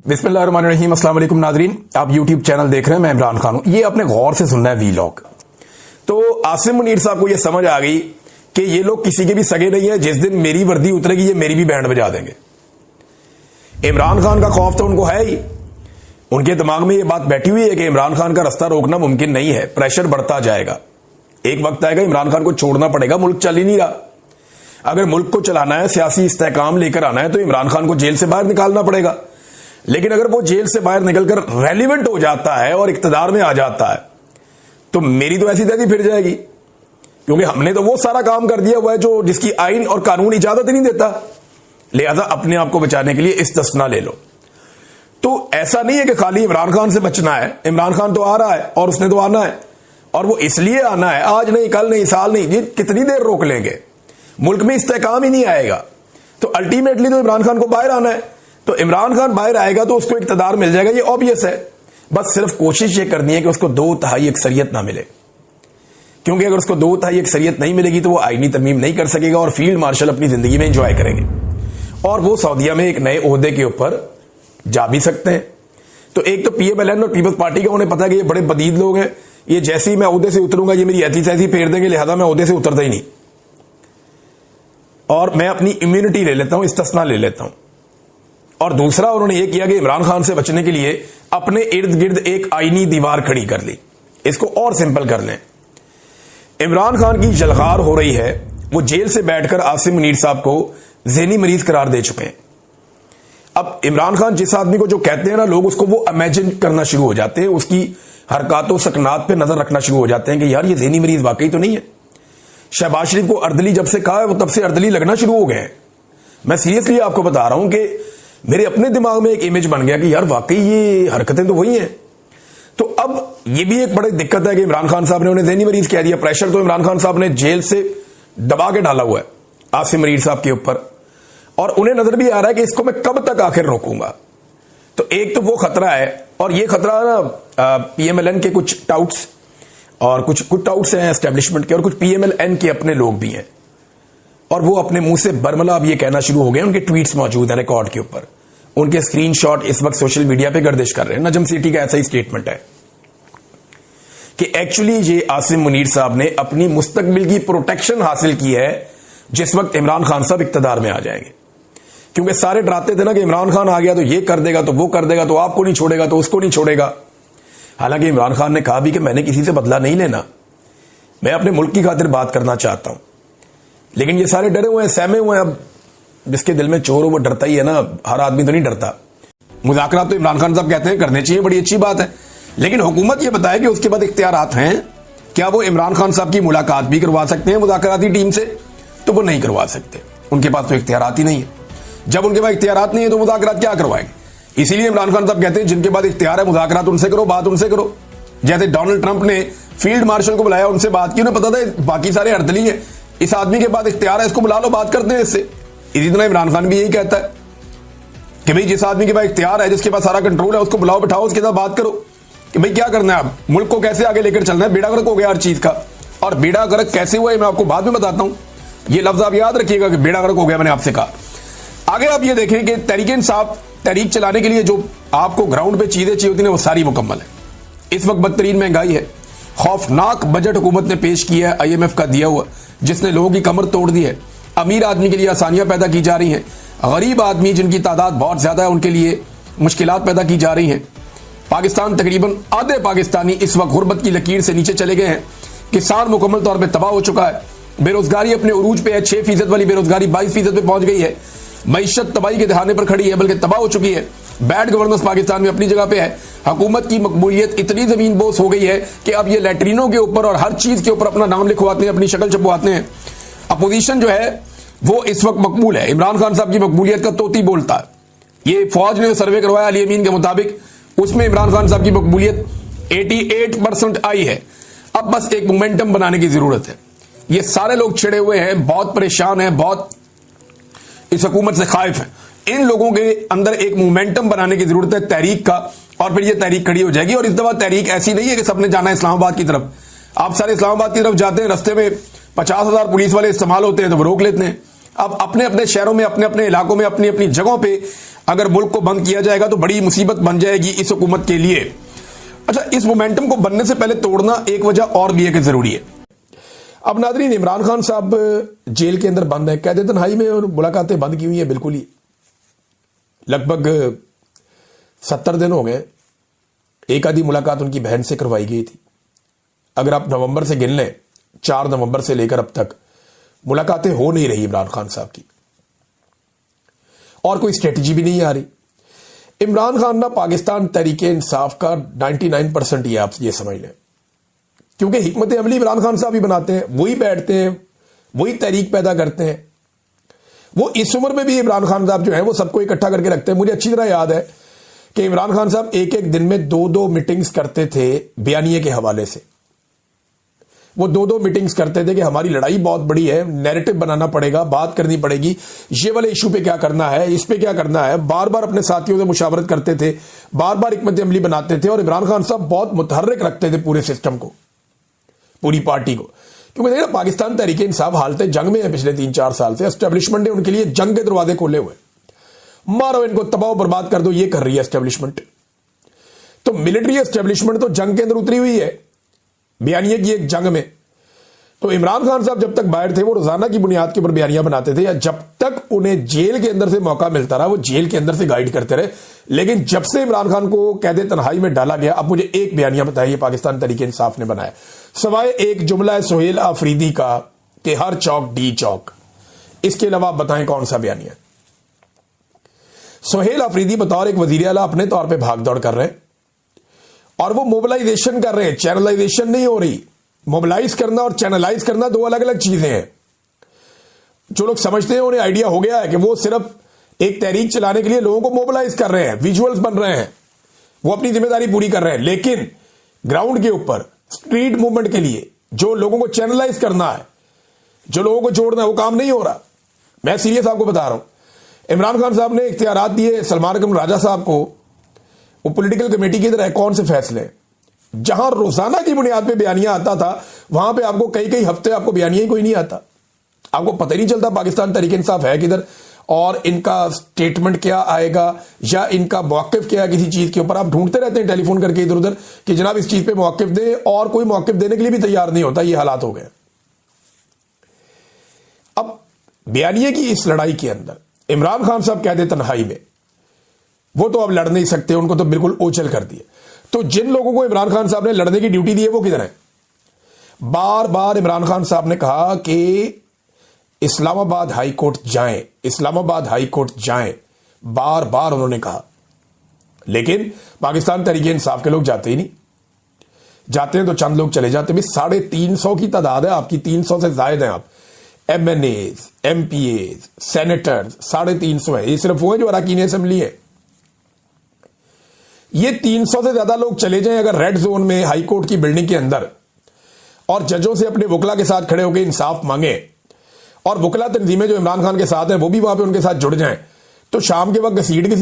बिस्मिल्लाहिर्रहमानिर्रहीम। अस्सलाम वालेकुम नाज़रीन, आप यूट्यूब चैनल देख रहे हैं। मैं इमरान खान हूं। ये अपने गौर से सुनना है वीलॉग। तो आसिम मुनीर साहब को ये समझ आ गई कि ये लोग किसी के भी सगे नहीं है। जिस दिन मेरी वर्दी उतरेगी ये मेरी भी बैंड बजा देंगे। इमरान खान का खौफ तो उनको है ही। उनके दिमाग में ये बात बैठी हुई है कि इमरान खान का रास्ता रोकना मुमकिन नहीं है। प्रेशर बढ़ता जाएगा, एक वक्त आएगा इमरान खान को छोड़ना पड़ेगा। मुल्क चल ही नहीं रहा। अगर मुल्क को चलाना है, सियासी इस्तेहकाम लेकर आना है, तो इमरान खान को जेल से बाहर निकालना पड़ेगा। लेकिन अगर वो जेल से बाहर निकलकर रेलिवेंट हो जाता है और इक्तदार में आ जाता है तो मेरी तो ऐसी तैसी फिर जाएगी, क्योंकि हमने तो वो सारा काम कर दिया हुआ है जो जिसकी आइन और कानून इजाजत ही नहीं देता। लिहाजा अपने आप को बचाने के लिए इस्तिस्ना ले लो। तो ऐसा नहीं है कि खाली इमरान खान से बचना है। इमरान खान तो आ रहा है और उसने तो आना है, और वो इसलिए आना है, आज नहीं, कल नहीं, साल नहीं, जी कितनी देर रोक लेंगे। मुल्क में इस्तेहकाम ही नहीं आएगा तो अल्टीमेटली तो इमरान खान को बाहर आना है। तो इमरान खान बाहर आएगा तो उसको इक्तदार मिल जाएगा, ये ऑब्वियस है। बस सिर्फ कोशिश ये करनी है कि उसको 2/3 अक्सरियत ना मिले, क्योंकि अगर उसको 2/3 अक्सरियत नहीं मिलेगी तो वो आईनी तरमीम नहीं कर सकेगा और फील्ड मार्शल अपनी जिंदगी में एंजॉय करेंगे और वो सऊदीया में एक नए ओहदे के ऊपर जा भी सकते हैं। तो एक तो PMLN और पीपल्स पार्टी का उन्हें पता है कि ये बड़े बदीद लोग हैं, ये जैसे ही मैं ओहदे से उतरूंगा ये मेरी ऐसी तैसी फेर देंगे, लिहाजा मैं ओहदे से उतरता ही नहीं और मैं अपनी इम्यूनिटी ले लेता हूं, इस्तिस्ना ले लेता हूं। और दूसरा उन्होंने ये किया कि इमरान खान से बचने के लिए अपने इर्द गिर्द एक आईनी दीवार खड़ी कर ली। इसको और सिंपल कर लें, इमरान खान की जलगार हो रही है। वो जेल से बैठकर आसिम मुनीर साहब को ज़हनी मरीज करार दे चुके हैं। अब इमरान खान जिस आदमी को जो कहते हैं ना लोग, उसको वो इमेजिन करना शुरू हो जाते हैं, उसकी हरकतों सकनात पे नजर रखना शुरू हो जाते हैं कि यार ये ज़हनी मरीज वाकई तो नहीं है। शहबाज शरीफ को अर्दली जब से कहा है वो तब से अर्दली लगना शुरू हो गए हैं। मैं सीरियसली आपको बता रहा हूं कि मेरे अपने दिमाग में एक इमेज बन गया कि यार वाकई ये हरकतें तो वही हैं। तो अब ये भी एक बड़ी दिक्कत है कि इमरान खान साहब ने उन्हें ज़हनी मरीज कह दिया। प्रेशर तो इमरान खान साहब ने जेल से दबा के डाला हुआ है आसिम मुनीर साहब के ऊपर, और उन्हें नजर भी आ रहा है कि इसको मैं कब तक आखिर रोकूंगा। तो एक तो वो खतरा है, और ये खतरा ना PMLN के कुछ टाउट्स और कुछ टाउट्स हैं एस्टेब्लिशमेंट के, और कुछ PMLN के अपने लोग भी हैं, और वो अपने मुंह से बरमला अब ये कहना शुरू हो गए। उनके ट्वीट्स मौजूद हैं रिकॉर्ड के ऊपर, उनके स्क्रीनशॉट इस वक्त सोशल मीडिया पे गर्दिश कर रहे हैं। नजम सिटी का ऐसा ही स्टेटमेंट है कि एक्चुअली ये आसिम मुनीर साहब ने अपनी मुस्तकबिल की प्रोटेक्शन हासिल की है जिस वक्त इमरान खान साहब इक्तदार में आ जाएंगे। क्योंकि सारे डराते थे ना कि इमरान खान आ गया तो ये कर देगा, तो वो कर देगा, तो आपको नहीं छोड़ेगा, तो उसको नहीं छोड़ेगा। हालांकि इमरान खान ने कहा भी कि मैंने किसी से बदला नहीं लेना, मैं अपने मुल्क की खातिर बात करना चाहता हूं। लेकिन ये सारे डरे हुए हैं, सहमे हुए हैं। अब जिसके दिल में चोर हो वो डरता ही है ना, हर आदमी तो नहीं डरता। मुज़ाकरात तो इमरान खान साहब कहते हैं करने चाहिए, बड़ी अच्छी बात है, लेकिन हुकूमत ये बताए कि उसके बाद इख्तियारात हैं। क्या वो इमरान खान साहब की मुलाकात भी करवा सकते हैं मुज़ाकराती टीम से? तो वो नहीं करवा सकते, उनके पास तो इख्तियारात ही नहीं है। जब उनके पास इख्तियारात नहीं है तो मुज़ाकरात क्या करवाएंगे? इसीलिए इमरान खान साहब कहते हैं जिनके पास इख्तियार है मुज़ाकरात उनसे करो, बात उनसे करो। जैसे डोनाल्ड ट्रंप ने फील्ड मार्शल को बुलाया, उनसे बात की, उन्हें पता था बाकी सारे अर्दली है, इस आदमी के पास इख्तियार है, इसको बुला लो, बात करते हैं इससे। इसी तरह इमरान खान भी यही कहता है कि भाई जिस आदमी के पास इख्तियार है, जिसके पास सारा कंट्रोल है, उसको बुलाओ, बिठाओ, उसके साथ बात करो कि भाई क्या करना है, अब मुल्क को कैसे आगे लेकर चलना है। बेड़ा गर्क हो गया हर चीज का, और बेड़ा गर्क कैसे हुआ है मैं आपको बाद में बताता हूं। ये लफ्ज आप याद रखिएगा कि बेड़ा गर्क हो गया, मैंने आपसे कहा। आगे आप ये देखें कि तहरीक इंसाफ तहरीक चलाने के लिए जो आपको ग्राउंड पे चीजें चाहिए होती हैं वो सारी मुकम्मल है। इस वक्त बदतरीन महंगाई है, खौफनाक बजट हुकूमत ने पेश किया है IMF का दिया हुआ, जिसने लोगों की कमर तोड़ दी है। अमीर आदमी के लिए आसानियां पैदा की जा रही हैं, गरीब आदमी जिनकी तादाद बहुत ज्यादा है उनके लिए मुश्किलात पैदा की जा रही हैं। पाकिस्तान तकरीबन आधे पाकिस्तानी इस वक्त गुर्बत की लकीर से नीचे चले गए हैं। किसान मुकम्मल तौर पर तबाह हो चुका है। बेरोजगारी अपने उरूज पे है, 6% वाली बेरोजगारी 22% पे पहुंच गई है। मईशत तबाही के दहाने पर खड़ी है, बल्कि तबाह हो चुकी है। बैड गवर्नेंस पाकिस्तान में अपनी जगह पे है। हुकूमत की मकबूलियत इतनी जमीन बोस हो गई है कि अब ये लैट्रिनों के ऊपर और हर चीज के ऊपर अपना नाम लिखवाते हैं, अपनी शक्ल छपवाते हैं। अपोजिशन जो है वो इस वक्त मकबूल है। इमरान खान साहब की मकबूलियत का तोती बोलता है। ये फौज ने सर्वे करवाया अली अमीन के मुताबिक, उसमें इमरान खान साहब की मकबूलियत 88% आई है। अब बस एक मोमेंटम बनाने की जरूरत है। ये सारे लोग छिड़े हुए हैं, बहुत परेशान हैं, बहुत इस हुकूमत से खाइफ हैं। इन लोगों के अंदर एक मोमेंटम बनाने की जरूरत है तहरीक का, और फिर ये तहरीक खड़ी हो जाएगी। और इस दफा तहरीक ऐसी नहीं है कि सबने जाना है इस्लामाबाद की तरफ। आप सारे इस्लामाबाद की तरफ जाते हैं, रस्ते में 50,000 पुलिस वाले इस्तेमाल होते हैं तो वो रोक लेते हैं। अब अपने अपने शहरों में, अपने अपने इलाकों में, अपनी अपनी जगहों पे अगर मुल्क को बंद किया जाएगा तो बड़ी मुसीबत बन जाएगी इस हुकूमत के लिए। अच्छा, इस मोमेंटम को बनने से पहले तोड़ना एक वजह और भी है कि जरूरी है। अब नाज़रीन, इमरान खान साहब जेल के अंदर बंद है, कैद तन्हाई में, और मुलाकातें बंद की हुई है बिल्कुल ही। लगभग 70 दिन हो गए। एक आधी मुलाकात उनकी बहन से करवाई गई थी। अगर आप नवंबर से गिन लें, 4 नवंबर से लेकर अब तक मुलाकातें हो नहीं रही इमरान खान साहब की, और कोई स्ट्रेटजी भी नहीं आ रही। इमरान खान ना पाकिस्तान तहरीके इंसाफ का 99% ही आप ये समझ लें, क्योंकि हिकमत अमली इमरान खान साहब ही बनाते हैं, वही बैठते हैं, वही तहरीक पैदा करते हैं। वो इस उम्र में भी इमरान खान साहब जो है वो सबको इकट्ठा करके रखते हैं। मुझे अच्छी तरह याद है कि इमरान खान साहब एक एक दिन में 2-2 मीटिंग्स करते थे बयानिए के हवाले से। वो 2-2 मीटिंग्स करते थे कि हमारी लड़ाई बहुत बड़ी है, नैरेटिव बनाना पड़ेगा, बात करनी पड़ेगी, ये वाले इशू पे क्या करना है, इस पे क्या करना है। बार बार अपने साथियों से मुशावरत करते थे, बार बार हिकमत अमली बनाते थे, और इमरान खान साहब बहुत मुतहर्रिक रखते थे पूरे सिस्टम को, पूरी पार्टी को। क्योंकि देखिए, पाकिस्तान तहरीके इंसाफ हालत जंग में है पिछले 3-4 साल से। एस्टेब्लिशमेंट ने उनके लिए जंग के दरवाजे खोले हुए, मारो इनको, तबाह बर्बाद कर दो, ये कर रही है एस्टेब्लिशमेंट। तो मिलिट्री एस्टेब्लिशमेंट तो जंग के अंदर उतरी हुई है, बयानिए की एक जंग में। तो इमरान खान साहब जब तक बाहर थे वो रोजाना की बुनियाद के ऊपर बयानियां बनाते थे, या जब तक उन्हें जेल के अंदर से मौका मिलता रहा वो जेल के अंदर से गाइड करते रहे। लेकिन जब से इमरान खान को कैद तन्हाई में डाला गया, अब मुझे एक बयानिया बताइए पाकिस्तान तहरीके इंसाफ ने बनाया, सवाए एक जुमला है सोहेल आफरीदी का कि हर चौक डी चौक। इसके अलावा आप बताएं कौन सा बयानिया। सोहेल आफरीदी बतौर एक वजीर आला अपने तौर पर भाग दौड़ कर रहे हैं, और वो मोबिलाइजेशन कर रहे हैं, चैनलाइजेशन नहीं हो रही। मोबिलाइज करना और चैनलाइज करना 2 अलग अलग चीजें हैं। जो लोग समझते हैं उन्हें आइडिया हो गया है कि वो सिर्फ एक तहरीक चलाने के लिए लोगों को मोबिलाइज कर रहे हैं, विजुअल्स बन रहे हैं, वो अपनी जिम्मेदारी पूरी कर रहे हैं। लेकिन ग्राउंड के ऊपर स्ट्रीट मूवमेंट के लिए जो लोगों को चैनलाइज करना है, जो लोगों को जोड़ना है, वो काम नहीं हो रहा। मैं सीरियस आपको बता रहा हूं। इमरान खान साहब ने इख्तियारात दिए सलमान अकरम राजा साहब को, वो पॉलिटिकल कमेटी की तरह कौन से फैसले, जहां रोजाना की बुनियाद पे बयानिया आता था, वहां पे आपको कई कई हफ्ते आपको बयानिया ही कोई नहीं आता। आपको पता ही नहीं चलता पाकिस्तान तहरीके इंसाफ है किधर, और इनका स्टेटमेंट क्या आएगा, या इनका मौकिफ क्या है किसी चीज के ऊपर। आप ढूंढते रहते हैं टेलीफोन करके इधर उधर कि जनाब इस चीज पे मौकिफ दें, और कोई मौकिफ देने के लिए भी तैयार नहीं होता। ये हालात हो गए। अब बयानिए की इस लड़ाई के अंदर इमरान खान साहब कैद तन्हाई में, वो तो अब लड़ नहीं सकते, उनको तो बिल्कुल ओझल कर दिए। तो जिन लोगों को इमरान खान साहब ने लड़ने की ड्यूटी दी है वो किधर है। बार बार इमरान खान साहब ने कहा कि इस्लामाबाद हाई कोर्ट जाएं, इस्लामाबाद हाई कोर्ट जाएं, बार बार उन्होंने कहा। लेकिन पाकिस्तान तहरीके इंसाफ के लोग जाते ही नहीं। जाते हैं तो चंद लोग चले जाते हैं। 350 की तादाद है आपकी, 300 से ज्यादा हैं आप। MNAs, MPAs, सेनेटर्स 350 है। ये सिर्फ वो है जो अरकान असेंबली है। ये 300 से ज्यादा लोग चले जाएं अगर रेड जोन में हाई कोर्ट की बिल्डिंग के अंदर, और जजों से अपने वकला के साथ खड़े होकर इंसाफ मांगे, और वकला तंजीमें जो इमरान खान के साथ हैं वो भी वहां पे उनके साथ जुड़ जाएं, तो शाम के वक्त घसीट